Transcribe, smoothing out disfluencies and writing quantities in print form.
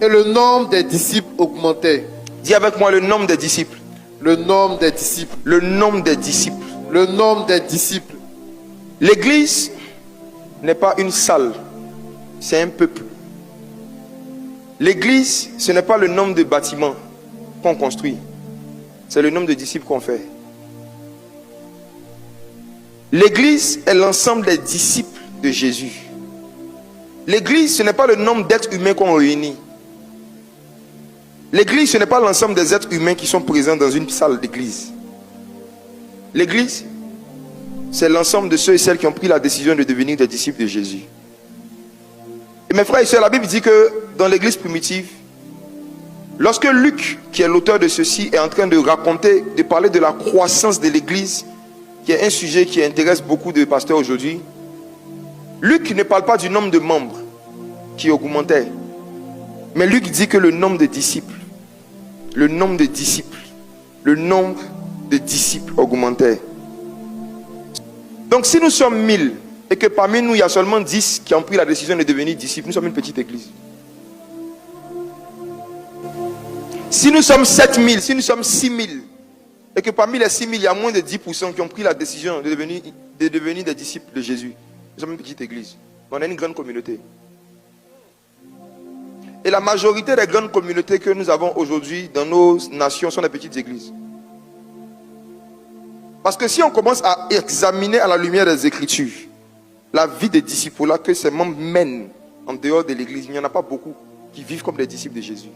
Et le nombre des disciples augmentait. Dis avec moi le nombre des disciples. Le nombre des disciples. Le nombre des disciples. Le nombre des disciples. L'église n'est pas une salle, c'est un peuple. L'église, ce n'est pas le nombre de bâtiments qu'on construit, c'est le nombre de disciples qu'on fait. L'église est l'ensemble des disciples de Jésus. L'église, ce n'est pas le nombre d'êtres humains qu'on réunit. L'église, ce n'est pas l'ensemble des êtres humains qui sont présents dans une salle d'église. L'église, c'est l'ensemble de ceux et celles qui ont pris la décision de devenir des disciples de Jésus. Et mes frères et sœurs, la Bible dit que dans l'église primitive, lorsque Luc, qui est l'auteur de ceci, est en train de raconter, de parler de la croissance de l'église, qui est un sujet qui intéresse beaucoup de pasteurs aujourd'hui, Luc ne parle pas du nombre de membres qui augmentait, mais Luc dit que le nombre de disciples, le nombre de disciples augmentait. Donc si nous sommes 1000 et que parmi nous il y a seulement 10 qui ont pris la décision de devenir disciples, nous sommes une petite église. Si nous sommes 7000, si nous sommes 6000 et que parmi les 6000 il y a moins de 10% qui ont pris la décision de devenir des disciples de Jésus, nous sommes une petite église. On a une grande communauté. Et la majorité des grandes communautés que nous avons aujourd'hui dans nos nations sont des petites églises. Parce que si on commence à examiner à la lumière des Écritures la vie des disciples là que ces membres mènent en dehors de l'église, il n'y en a pas beaucoup qui vivent comme des disciples de Jésus.